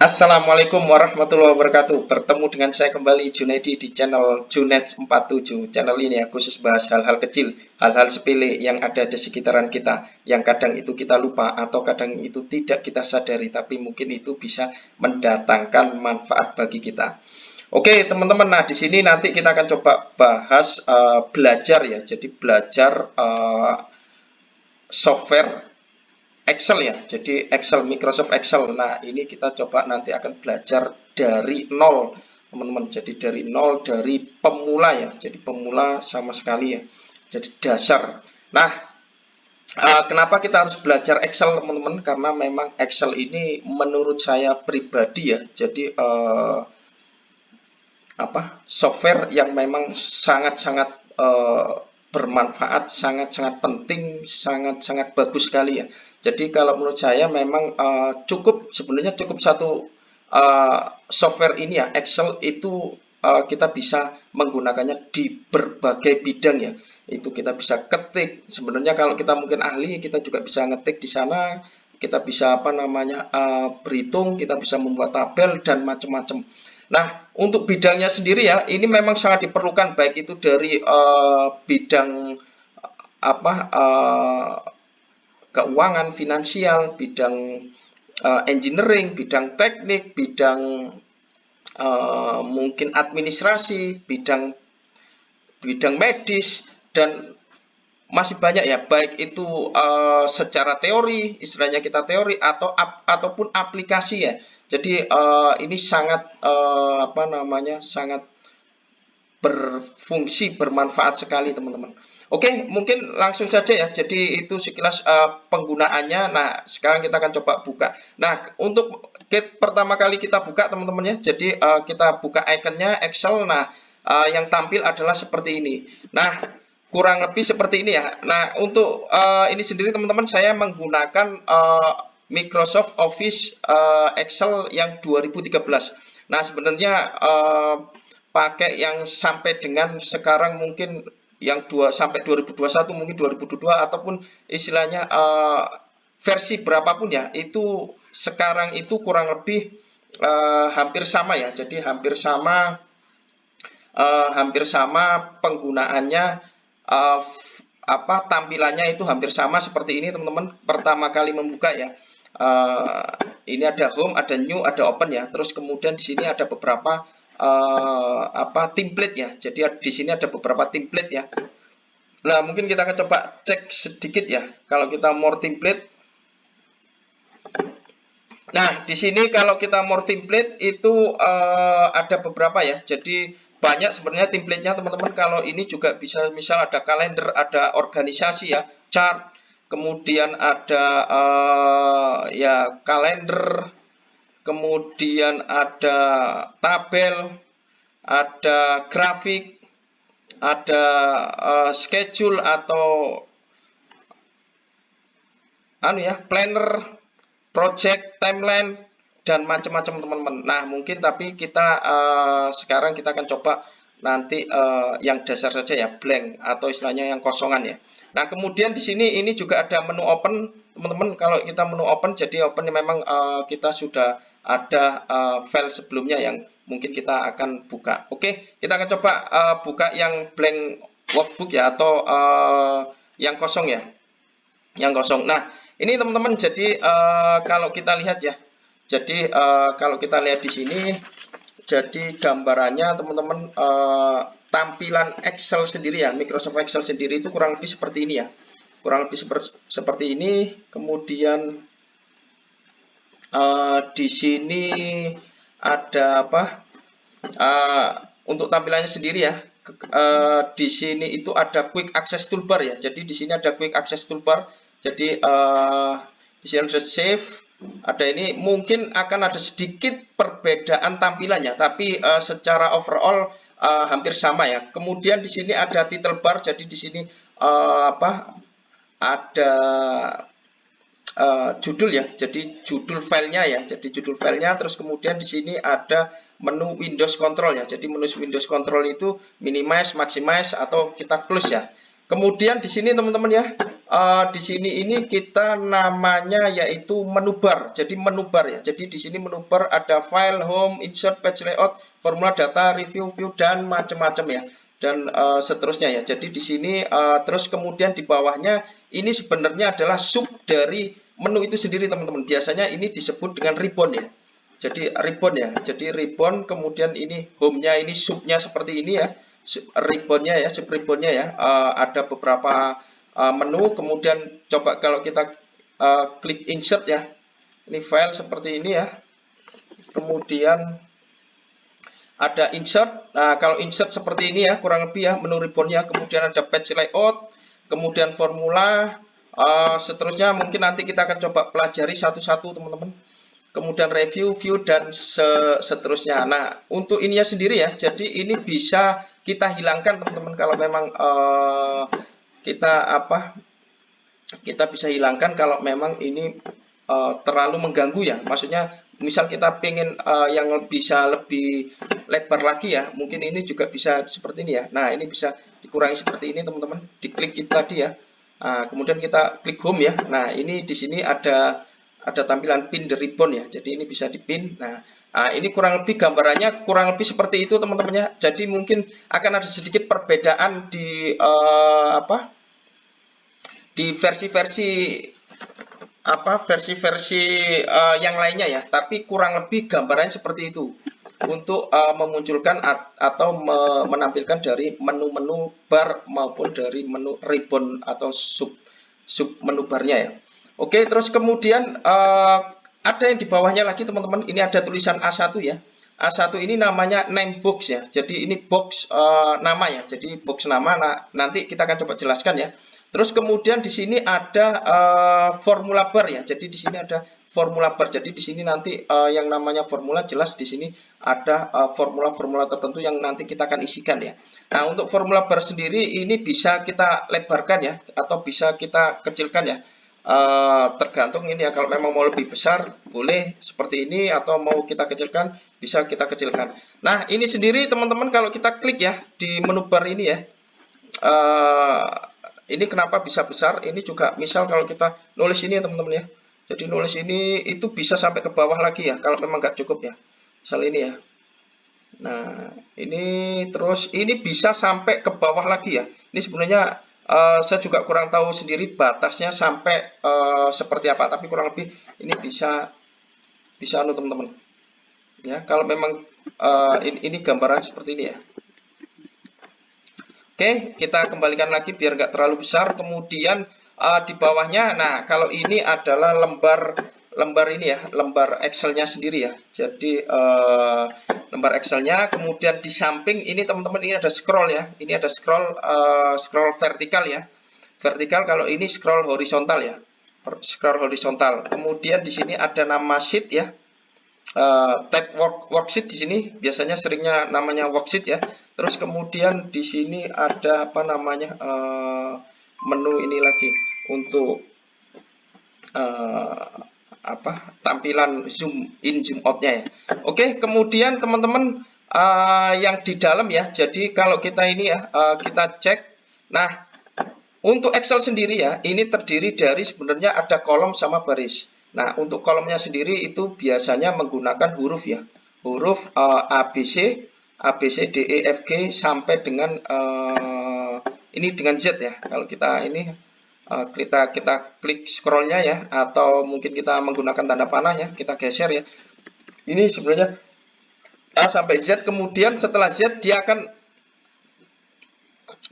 Assalamualaikum warahmatullahi wabarakatuh. Bertemu dengan saya kembali Junaidi di channel Junaid47. Channel ini ya khusus bahas hal-hal kecil, hal-hal sepele yang ada di sekitaran kita, yang kadang itu kita lupa atau kadang itu tidak kita sadari, tapi mungkin itu bisa mendatangkan manfaat bagi kita. Oke, teman-teman. Nah, di sini nanti kita akan coba bahas belajar ya. Jadi belajar software Excel ya, jadi Excel, Microsoft Excel. Nah, ini kita coba nanti akan belajar dari nol, teman-teman. Jadi dari nol, dari pemula ya, jadi pemula sama sekali ya, jadi dasar. Nah, kenapa kita harus belajar Excel, teman-teman? Karena memang Excel ini menurut saya pribadi ya, jadi software yang memang sangat-sangat bermanfaat, sangat-sangat penting, sangat-sangat bagus sekali ya. Jadi kalau menurut saya memang sebenarnya cukup satu software ini ya, Excel itu kita bisa menggunakannya di berbagai bidang ya. Itu kita bisa ketik. Sebenarnya kalau kita mungkin ahli, kita juga bisa ngetik di sana. Kita bisa berhitung, kita bisa membuat tabel dan macam-macam. Nah, untuk bidangnya sendiri ya, ini memang sangat diperlukan, baik itu dari bidang keuangan, finansial, bidang engineering, bidang teknik, bidang mungkin administrasi, bidang medis, dan masih banyak ya, baik itu secara teori, istilahnya kita teori, ataupun aplikasi ya. Jadi ini sangat sangat berfungsi, bermanfaat sekali, teman-teman. Oke, mungkin langsung saja ya. Jadi itu sekilas penggunaannya. Nah, sekarang kita akan coba buka. Nah, untuk pertama kali kita buka, teman-teman ya. Jadi kita buka ikonnya Excel. Nah, yang tampil adalah seperti ini. Nah, kurang lebih seperti ini ya. Nah, untuk ini sendiri, teman-teman, saya menggunakan Microsoft Office Excel yang 2013. Nah, sebenarnya pakai yang sampai dengan sekarang mungkin yang sampai 2021, mungkin 2022, ataupun istilahnya versi berapapun ya, itu sekarang itu kurang lebih hampir sama ya. Jadi hampir sama penggunaannya, tampilannya itu hampir sama seperti ini, teman-teman. Pertama kali membuka ya, ini ada home, ada new, ada open ya. Terus kemudian di sini ada beberapa template ya. Jadi di sini ada beberapa template ya. Nah, mungkin kita akan coba cek sedikit ya. Kalau kita more template. Nah, di sini kalau kita more template itu ada beberapa ya. Jadi banyak sebenarnya template-nya, teman-teman. Kalau ini juga bisa, misal ada kalender, ada organisasi ya, chart, kemudian ada ya kalender, kemudian ada tabel, ada grafik, ada schedule atau planner, project, timeline, dan macam-macam, teman-teman. Nah, mungkin tapi kita sekarang kita akan coba nanti yang dasar saja ya, blank atau istilahnya yang kosongan ya. Nah, kemudian di sini ini juga ada menu open, teman-teman. Kalau kita menu open, jadi open memang kita sudah ada file sebelumnya yang mungkin kita akan buka. Oke, kita akan coba buka yang blank workbook ya, atau yang kosong ya, yang kosong. Nah, ini teman-teman, jadi kalau kita lihat ya, jadi kalau kita lihat di sini, jadi gambarannya, teman-teman, tampilan Excel sendiri ya, Microsoft Excel sendiri itu kurang lebih seperti ini ya, kurang lebih seperti ini. Kemudian di sini ada untuk tampilannya sendiri ya. Di sini itu ada quick access toolbar ya. Jadi di sini ada quick access toolbar. Jadi di sini ada save. Ada ini, mungkin akan ada sedikit perbedaan tampilannya, tapi secara overall hampir sama ya. Kemudian di sini ada title bar. Jadi di sini ada judul ya, jadi judul filenya ya, jadi judul filenya. Terus kemudian di sini ada menu Windows Control ya. Jadi menu Windows Control itu minimize, maximize, atau kita close ya. Kemudian di sini teman-teman ya, di sini ini kita namanya yaitu menu bar. Jadi menu bar ya. Jadi di sini menu bar ada file, home, insert, page layout, formula data, review, view dan macam-macam ya. Dan seterusnya ya. Jadi di sini terus kemudian di bawahnya ini sebenarnya adalah sub dari menu itu sendiri teman-teman. Biasanya ini disebut dengan ribbon ya. Jadi ribbon ya. Jadi ribbon, kemudian ini home-nya, ini subnya seperti ini ya. Ribbonnya ya, sub ribbonnya ya, ada beberapa menu. Kemudian coba kalau kita klik insert ya, ini file seperti ini ya, kemudian ada insert. Nah kalau insert seperti ini ya kurang lebih ya menu ribbonnya, kemudian ada page layout, kemudian formula, seterusnya mungkin nanti kita akan coba pelajari satu-satu teman-teman. Kemudian review, view dan seterusnya. Nah untuk ininya sendiri ya, jadi ini bisa kita hilangkan teman-teman kalau memang kita bisa hilangkan kalau memang ini terlalu mengganggu ya. Maksudnya misal kita pengen yang bisa lebih lebar lagi ya, mungkin ini juga bisa seperti ini ya. Nah ini bisa dikurangi seperti ini teman-teman, diklik kita tadi ya. Nah, kemudian kita klik home ya. Nah ini di sini ada tampilan pin the ribbon ya. Jadi ini bisa dipin. Nah, ini kurang lebih gambarannya kurang lebih seperti itu teman-teman ya. Jadi mungkin akan ada sedikit perbedaan di di versi-versi yang lainnya ya. Tapi kurang lebih gambarannya seperti itu untuk memunculkan atau menampilkan dari menu-menu bar maupun dari menu ribbon atau sub menu barnya ya. Oke, terus kemudian ada yang di bawahnya lagi teman-teman. Ini ada tulisan A1 ya. A1 ini namanya name box ya. Jadi ini box nama ya. Jadi box nama. Nah, nanti kita akan coba jelaskan ya. Terus kemudian di sini ada formula bar ya. Jadi di sini ada formula bar. Jadi di sini nanti yang namanya formula jelas di sini ada formula-formula tertentu yang nanti kita akan isikan ya. Nah, untuk formula bar sendiri ini bisa kita lebarkan ya atau bisa kita kecilkan ya. Tergantung ini ya, kalau memang mau lebih besar boleh seperti ini, atau mau kita kecilkan bisa kita kecilkan. Nah ini sendiri teman-teman kalau kita klik ya di menu bar ini ya, ini kenapa bisa besar, ini juga misal kalau kita nulis ini ya teman-teman ya, jadi nulis ini itu bisa sampai ke bawah lagi ya kalau memang nggak cukup ya, misal ini ya. Nah ini terus ini bisa sampai ke bawah lagi ya. Ini sebenarnya saya juga kurang tahu sendiri batasnya sampai seperti apa, tapi kurang lebih ini bisa teman-teman ya, kalau memang ini gambaran seperti ini ya. Oke, kita kembalikan lagi biar nggak terlalu besar. Kemudian di bawahnya, nah kalau ini adalah lembar ini ya, lembar Excel-nya sendiri ya. Jadi lembar Excel-nya, kemudian di samping ini teman-teman ini ada scroll ya. Ini ada scroll vertikal ya. Vertikal, kalau ini scroll horizontal ya. Scroll horizontal. Kemudian di sini ada nama sheet ya. Tab worksheet di sini biasanya seringnya namanya worksheet ya. Terus kemudian di sini ada apa namanya menu ini lagi untuk tampilan zoom in zoom outnya ya. Oke, kemudian teman-teman yang di dalam ya, jadi kalau kita ini ya kita cek. Nah untuk Excel sendiri ya, ini terdiri dari sebenarnya ada kolom sama baris. Nah untuk kolomnya sendiri itu biasanya menggunakan huruf ya, huruf ABC, D, E, F, G sampai dengan ini dengan Z ya. Kalau kita ini kita klik scrollnya ya, atau mungkin kita menggunakan tanda panah ya, kita geser ya. Ini sebenarnya A sampai Z, kemudian setelah Z dia akan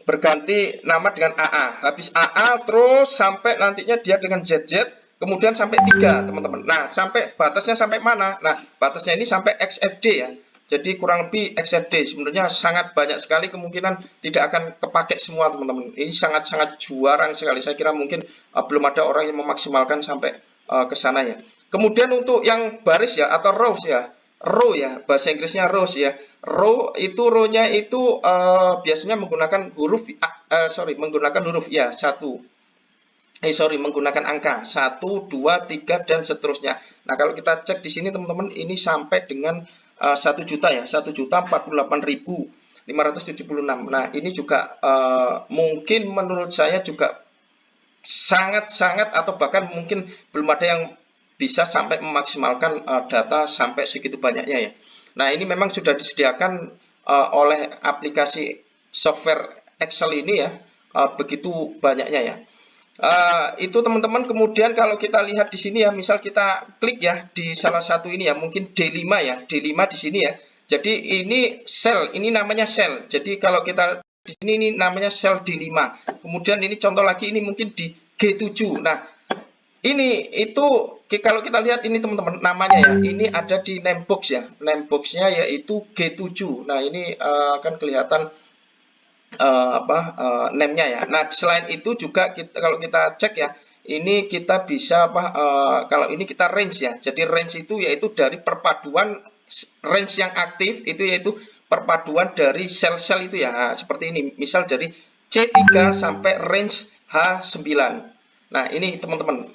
berganti nama dengan AA. Habis AA terus sampai nantinya dia dengan ZZ, kemudian sampai 3 teman-teman. Nah sampai batasnya sampai mana? Nah batasnya ini sampai XFD ya. Jadi kurang lebih XFD sebenarnya sangat banyak sekali, kemungkinan tidak akan kepake semua teman-teman. Ini sangat-sangat jarang sekali. Saya kira mungkin belum ada orang yang memaksimalkan sampai ke sana ya. Kemudian untuk yang baris ya atau rows ya, row ya, bahasa Inggrisnya rows ya. Row itu row-nya itu biasanya menggunakan huruf menggunakan huruf ya, menggunakan angka 1, 2, 3 dan seterusnya. Nah kalau kita cek di sini teman-teman, ini sampai dengan 1 juta ya, 1.048.000 576. Nah, ini juga mungkin menurut saya juga sangat-sangat atau bahkan mungkin belum ada yang bisa sampai memaksimalkan data sampai segitu banyaknya ya. Nah, ini memang sudah disediakan oleh aplikasi software Excel ini ya, begitu banyaknya ya. Itu teman-teman. Kemudian kalau kita lihat di sini ya, misal kita klik ya di salah satu ini ya, mungkin D5 ya, D5 di sini ya. Jadi ini sel, ini namanya sel. Jadi kalau kita di sini ini namanya sel D5. Kemudian ini contoh lagi, ini mungkin di G7. Nah, ini itu kalau kita lihat ini teman-teman namanya ya, ini ada di name box ya, name boxnya yaitu G7. Nah, ini akan kelihatan name-nya ya. Nah, selain itu juga kalau kita cek ya, ini kita bisa kalau ini kita range ya. Jadi range itu yaitu dari perpaduan range yang aktif itu yaitu perpaduan dari sel-sel itu ya. Nah, seperti ini. Misal dari C3 sampai range H9. Nah, ini teman-teman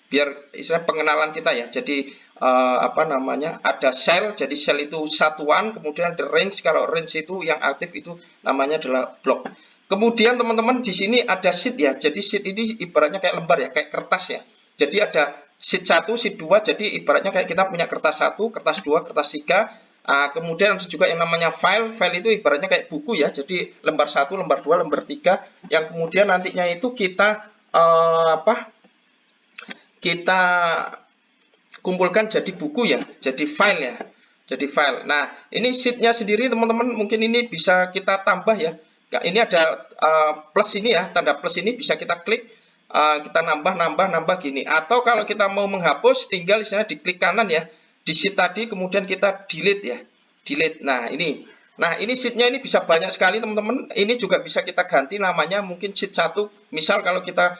biar istilah pengenalan kita ya. Jadi ada sel, jadi sel itu satuan, kemudian ada range, kalau range itu yang aktif itu namanya adalah blok. Kemudian teman-teman di sini ada sheet ya. Jadi sheet ini ibaratnya kayak lembar ya, kayak kertas ya. Jadi ada sheet 1, sheet 2, jadi ibaratnya kayak kita punya kertas 1, kertas 2, kertas 3. Kemudian ada juga yang namanya file. File itu ibaratnya kayak buku ya. Jadi lembar 1, lembar 2, lembar 3 yang kemudian nantinya itu kita kita kumpulkan jadi buku ya, jadi file ya, jadi file. Nah, ini sheetnya sendiri teman-teman mungkin ini bisa kita tambah ya. Ini ada plus ini ya, tanda plus ini bisa kita klik, kita nambah gini. Atau kalau kita mau menghapus, tinggal misalnya diklik kanan ya, di sheet tadi, kemudian kita delete ya, delete. Nah ini sheetnya ini bisa banyak sekali teman-teman. Ini juga bisa kita ganti namanya, mungkin sheet 1. Misal kalau kita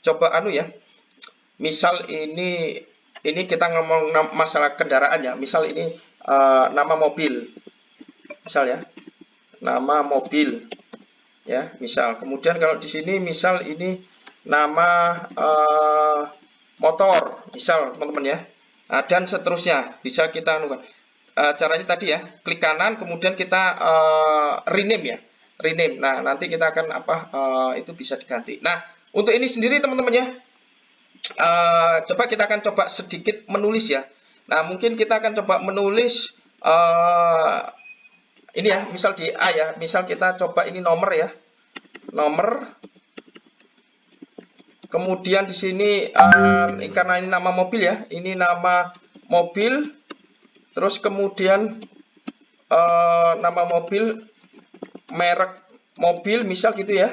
coba ya. Misal ini kita ngomong masalah kendaraan ya. Misal ini nama mobil. Misal ya. Nama mobil. Ya, misal. Kemudian kalau di sini misal ini nama motor, misal teman-teman ya. Dan seterusnya bisa kita caranya tadi ya, klik kanan kemudian kita rename ya. Rename. Nah, nanti kita akan itu bisa diganti. Nah, untuk ini sendiri teman-teman ya. Coba kita akan coba sedikit menulis ya. Nah, mungkin kita akan coba menulis ini ya, misal di A ya. Misal kita coba ini nomor ya. Nomor. Kemudian di sini karena ini nama mobil ya. Ini nama mobil. Terus kemudian nama mobil, merek mobil misal gitu ya.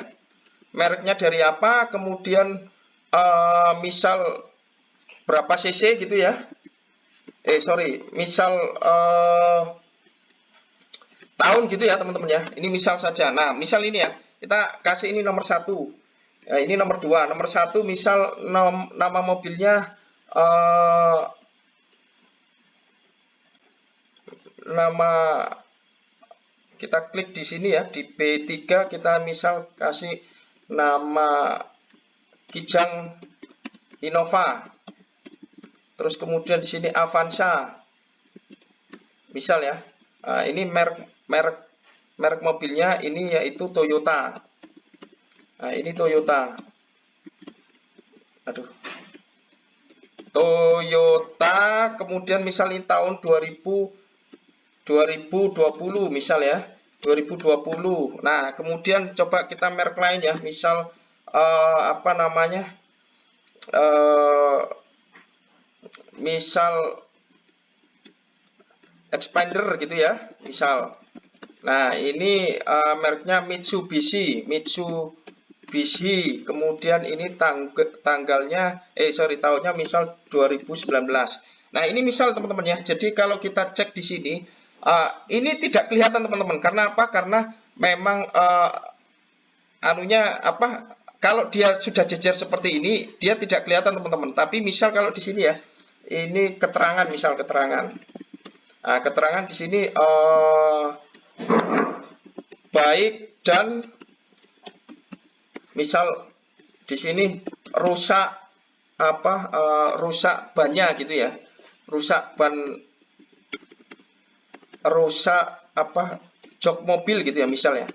Mereknya dari apa, kemudian misal berapa cc gitu ya. Misal tahun gitu ya teman-teman ya. Ini misal saja. Nah, misal ini ya, kita kasih ini nomor 1. Nah, ini nomor 2. Nomor 1 misal nama mobilnya nama, kita klik di sini ya, di B3 kita misal kasih nama Kijang Innova. Terus kemudian di sini Avanza. Misal ya. Ini merek mobilnya ini yaitu Toyota. Nah, ini Toyota. Toyota, kemudian misal ini tahun 2020 misal ya. 2020. Nah, kemudian coba kita merek lain ya, misal misal Expander gitu ya, misal. Nah, ini mereknya Mitsubishi, kemudian ini tahunnya misal 2019. Nah, ini misal teman-teman ya. Jadi kalau kita cek di sini, ini tidak kelihatan teman-teman. Karena apa? Karena memang kalau dia sudah jejer seperti ini, dia tidak kelihatan teman-teman. Tapi misal kalau di sini ya, ini keterangan, misal keterangan. Nah, keterangan di sini baik dan misal di sini rusak rusak bannya gitu ya. Rusak ban rusak apa jok mobil gitu ya misalnya.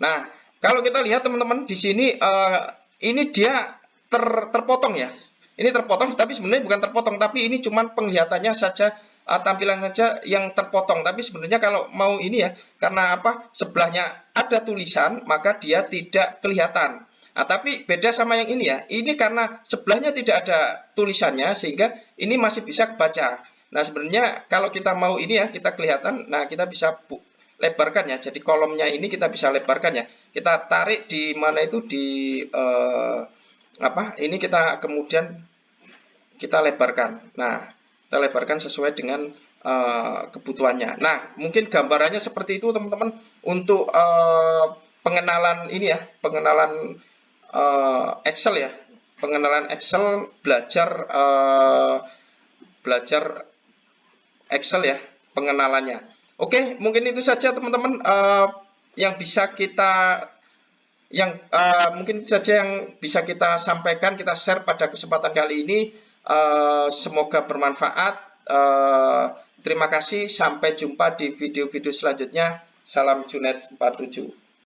Nah, kalau kita lihat teman-teman di sini ini dia terpotong ya. Ini terpotong tapi sebenarnya bukan terpotong, tapi ini cuman penglihatannya saja, tampilan saja yang terpotong. Tapi sebenarnya kalau mau ini ya, karena apa? Sebelahnya ada tulisan, maka dia tidak kelihatan. Nah, tapi beda sama yang ini ya. Ini karena sebelahnya tidak ada tulisannya sehingga ini masih bisa kebaca. Nah, sebenarnya kalau kita mau ini ya, kita kelihatan, nah kita bisa lebarkan ya. Jadi kolomnya ini kita bisa lebarkan ya. Kita tarik di mana itu di apa? Ini kita kemudian kita lebarkan. Nah, kita lebarkan sesuai dengan kebutuhannya. Nah, mungkin gambarannya seperti itu teman-teman untuk pengenalan ini ya, pengenalan Excel ya, pengenalan Excel, belajar Excel ya, pengenalannya. Oke, mungkin itu saja teman-teman yang bisa kita mungkin saja yang bisa kita sampaikan, kita share pada kesempatan kali ini. Semoga bermanfaat. Terima kasih, sampai jumpa di video-video selanjutnya. Salam Junet 47.